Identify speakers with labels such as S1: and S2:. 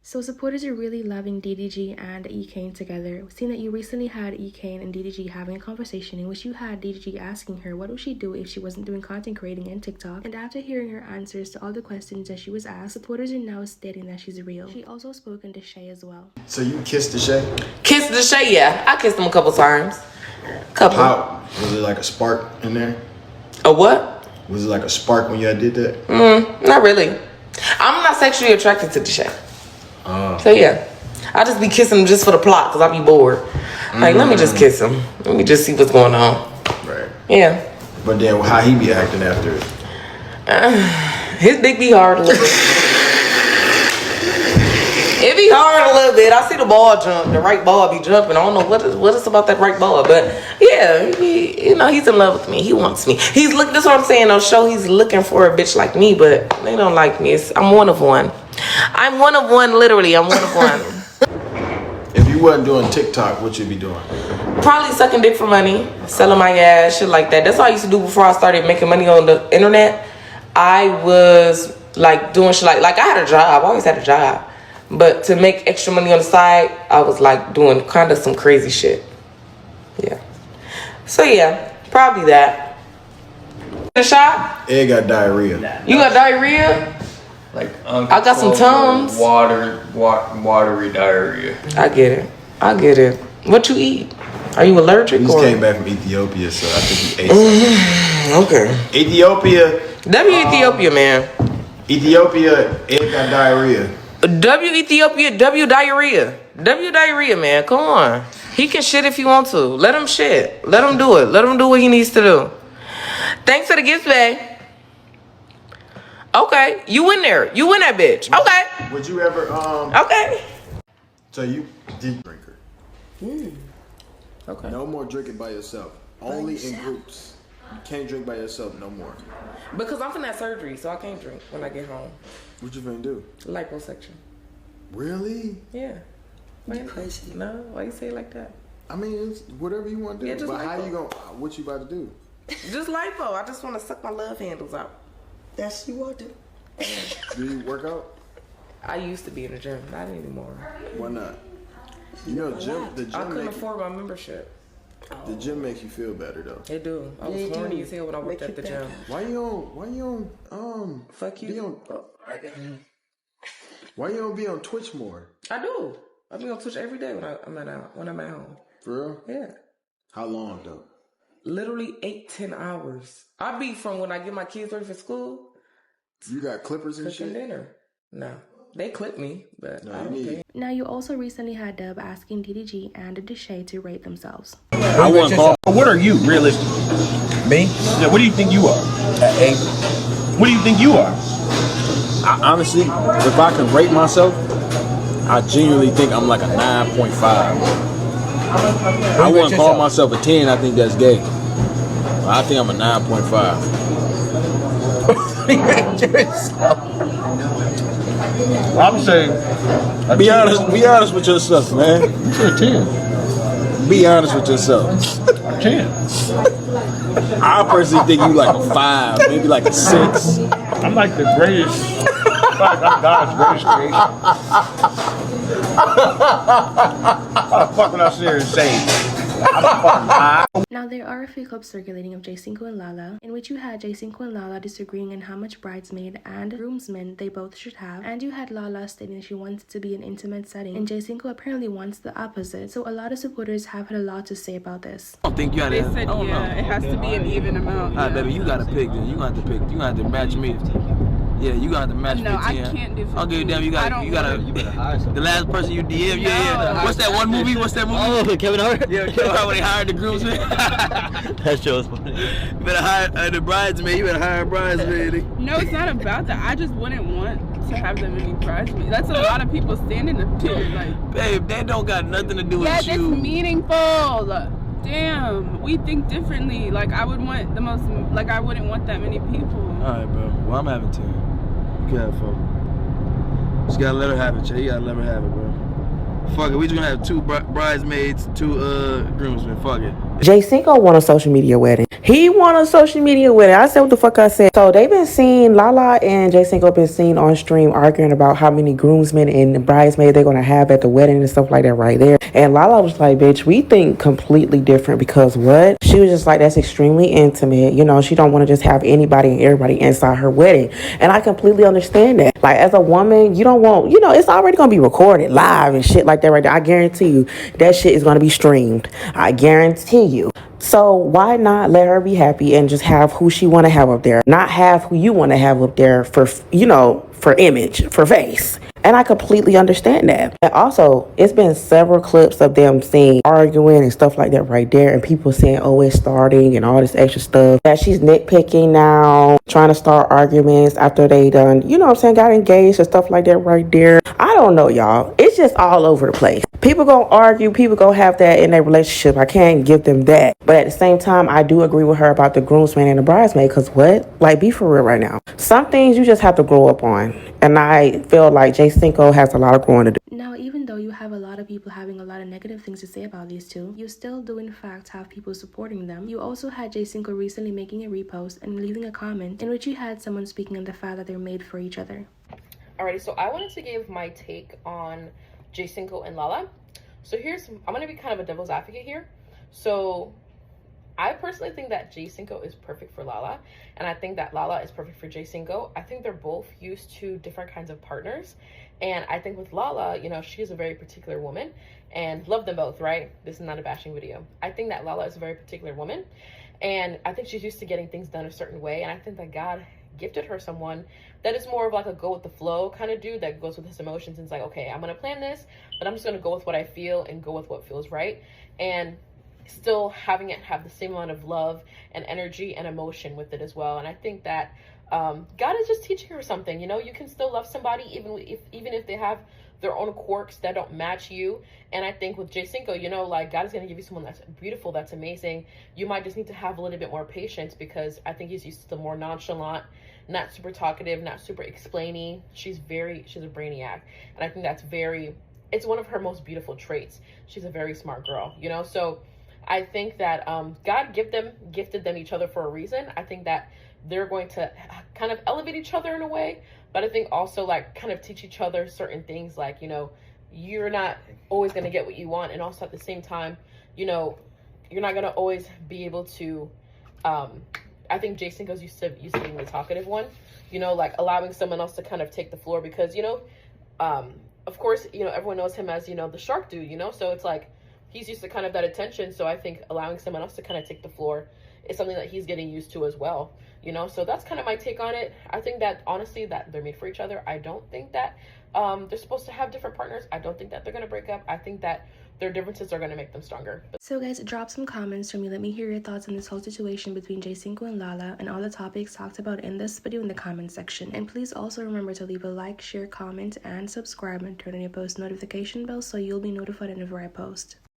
S1: So supporters are really loving DDG and Ekane together. We've seen that you recently had Ekane and DDG having a conversation in which you had DDG asking her what would she do if she wasn't doing content creating and TikTok. And after hearing her answers to all the questions that she was asked, supporters are now stating that she's real. She also spoken to Shay as well.
S2: So you kissed the Shay?
S3: Kissed the Shay, yeah. I kissed him a couple times.
S2: How? Was it like a spark in there?
S3: A what?
S2: Was it like a spark when you did that?
S3: Not really. I'm not sexually attracted to the Shay. So yeah, I just be kissing him just for the plot because I be bored. Like, let me just kiss him. Let me just see what's going on.
S2: Right.
S3: Yeah.
S2: But then how he be acting after it?
S3: His dick be hard a little bit. It be hard a little bit. I see the ball jump. The right ball be jumping. I don't know what is about that right ball. But yeah, he's in love with me. He wants me. That's what I'm saying on show. He's looking for a bitch like me, but they don't like me. I'm one of one. I'm one of one, literally. I'm one of one.
S2: If you wasn't doing TikTok, what you be doing?
S3: Probably sucking dick for money, selling my ass, shit like that. That's all I used to do before I started making money on the internet. I was like doing shit like I had a job. I always had a job. But to make extra money on the side, I was like doing kind of some crazy shit. Yeah. So yeah, probably that. The shot?
S2: Ed got diarrhea.
S3: You got diarrhea?
S4: Like
S3: I got some Tums.
S4: Watery diarrhea.
S3: I get it. What you eat? Are you allergic?
S2: He just came back from Ethiopia, so I think he ate something.
S3: Okay.
S2: Ethiopia.
S3: Ethiopia, man.
S2: Ethiopia, Ed got diarrhea.
S3: Ethiopia, diarrhea, man. Come on. He can shit if he wants to. Let him shit. Let him do it. Let him do what he needs to do. Thanks for the gift bag. Okay, you in there. You in that bitch. Okay.
S2: Would you ever,
S3: Okay.
S2: So you deep drinker.
S3: Okay.
S2: No more drinking by yourself. Only in groups. You can't drink by yourself no more.
S3: Because I'm finna have surgery, so I can't drink when I get home.
S2: What you finna do?
S3: Liposuction.
S2: Really?
S3: Yeah.
S5: You crazy.
S3: No, why you say it like that?
S2: I mean, it's whatever you want to do.
S3: Yeah, just
S2: but how
S3: lipo.
S2: you gonna, what you about to do?
S3: Just lipo. I just want to suck my love handles out.
S5: That's you want to.
S2: Do you work out?
S3: I used to be in the gym, not anymore.
S2: Why not? You know, the gym
S3: I couldn't afford my membership.
S2: The gym makes you feel better though.
S3: It do. I was horny as hell when I worked at the gym.
S2: Why you on
S3: Fuck you.
S2: be on, why you don't be on Twitch more?
S3: I do. I be on Twitch every day when I'm at home.
S2: For real?
S3: Yeah.
S2: How long though?
S3: Literally 8-10 hours. I be from when I get my kids ready for school.
S2: You got clippers and
S3: Cooking
S2: shit?
S3: dinner. No. They clip me, but
S2: No,
S3: I
S2: you
S3: don't
S2: need-
S3: pay.
S1: Now you also recently had Dub asking DDG and Shay to rate themselves.
S6: I want to call. What are you, realistic?
S7: Me?
S6: Yeah, what do you think you are?
S7: At 8.
S6: What do you think you are?
S7: Honestly, if I can rate myself, I genuinely think I'm like a 9.5. I wouldn't call myself a 10. I think that's gay. I think I'm a 9.5.
S6: I'm saying.
S7: Be honest with yourself, man.
S6: You're a 10.
S7: Be honest with yourself.
S6: A 10.
S7: I personally think you like a 5, maybe like a 6.
S6: I'm like the greatest. I'm God's greatest creation. How the fuck would I sit here and say I'm a fucking lie?
S1: Now there are a few clips circulating of Jaycinco and Lala, in which you had Jaycinco and Lala disagreeing on how much bridesmaid and groomsmen they both should have, and you had Lala stating she wants it to be an intimate setting, and Jaycinco apparently wants the opposite. So a lot of supporters have had a lot to say about this.
S8: I don't think you gotta.
S9: They said, it has to be an even amount.
S8: Alright, baby, you gotta pick then. You gonna have to pick. You gonna have to match me. Yeah, you gonna have to match
S9: No,
S8: 15.
S9: I can't do 15.
S8: I'll give you damn. You gotta. The last person you DM.
S9: No.
S8: Yeah. What's that one movie? What's that movie?
S10: Oh, Kevin Hart?
S8: Yeah, Kevin Hart when they hired the groomsmen.
S10: That show was funny.
S8: You better hire the bridesmaid. You better hire a bridesmaid.
S9: No, it's not about that. I just wouldn't want to have that many bridesmaids. That's a lot of people standing up to it. Like,
S8: babe, that don't got nothing to do with
S9: yeah,
S8: you.
S9: it's meaningful. Damn, we think differently. Like, I would want the most. Like, I wouldn't want that many people.
S8: All right, bro. Well, I'm having 10. You can have 4. Just gotta let her have it, Jay. You gotta let her have it, bro. Fuck it. We just gonna have 2 bridesmaids, 2 groomsmen. Fuck it.
S3: Jaycinco won a social media wedding. He won a social media wedding. I said what the fuck I said. So they've been seen, Lala and Jaycinco been seen on stream arguing about how many groomsmen and bridesmaids they're gonna have at the wedding and stuff like that right there. And Lala was like, bitch, we think completely different because what? She was just like, that's extremely intimate. You know, she don't want to just have anybody and everybody inside her wedding. And I completely understand that. Like, as a woman, you don't want, you know, it's already gonna be recorded live and shit like that right there. I guarantee you that shit is gonna be streamed. I guarantee you. So why not let her be happy and just have who she want to have up there, not have who you want to have up there for, you know, for image, for face. And I completely understand that. And also, it's been several clips of them saying arguing and stuff like that right there, and people saying, oh, it's starting and all this extra stuff, that she's nitpicking now, trying to start arguments after they done, you know what I'm saying, got engaged and stuff like that right there. I don't know, y'all. It's just all over the place. People gonna argue, people gonna have that in their relationship. I can't give them that. But at the same time, I do agree with her about the groomsman and the bridesmaid, because what? Like, be for real right now. Some things you just have to grow up on. And I feel like Jaycinco has a lot of growing to do.
S1: Now, even though you have a lot of people having a lot of negative things to say about these two, you still do in fact have people supporting them. You also had Jaycinco recently making a repost and leaving a comment in which you had someone speaking on the fact that they're made for each other.
S3: Alrighty, so I wanted to give my take on Jaycinco and Lala. So I'm going to be kind of a devil's advocate here. So I personally think that Jaycinco is perfect for Lala, and I think that Lala is perfect for Jaycinco. I think they're both used to different kinds of partners, and I think with Lala, you know, she's a very particular woman, and love them both, right? This is not a bashing video. I think that Lala is a very particular woman, and I think she's used to getting things done a certain way, and I think that God gifted her someone that is more of like a go with the flow kind of dude that goes with his emotions and it's like, okay, I'm gonna plan this, but I'm just gonna go with what I feel and go with what feels right, and still having it have the same amount of love and energy and emotion with it as well. And I think that God is just teaching her something. You know, you can still love somebody even if they have their own quirks that don't match you. And I think with Jaycinco, you know, like, God is going to give you someone that's beautiful, that's amazing. You might just need to have a little bit more patience, because I think he's used to the more nonchalant, not super talkative, not super explaining. She's a brainiac, and I think that's it's one of her most beautiful traits. She's a very smart girl, you know. So I think that God gifted them each other for a reason. I think that they're going to kind of elevate each other in a way, but I think also like kind of teach each other certain things, like, you know, you're not always going to get what you want, and also at the same time, you know, you're not going to always be able to I think Jaycinco's used to being the talkative one, you know, like allowing someone else to kind of take the floor, because, you know, of course, you know, everyone knows him as, you know, the shark dude, you know, so it's like he's used to kind of that attention. So I think allowing someone else to kind of take the floor is something that he's getting used to as well, you know. So that's kind of my take on it. I think that honestly that they're made for each other. I don't think that they're supposed to have different partners. I don't think that they're going to break up. I think that their differences are going to make them stronger.
S1: So guys, drop some comments for me. Let me hear your thoughts on this whole situation between Jaycinco and Lala and all the topics talked about in this video in the comment section. And please also remember to leave a like, share, comment, and subscribe, and turn on your post notification bell so you'll be notified whenever I post.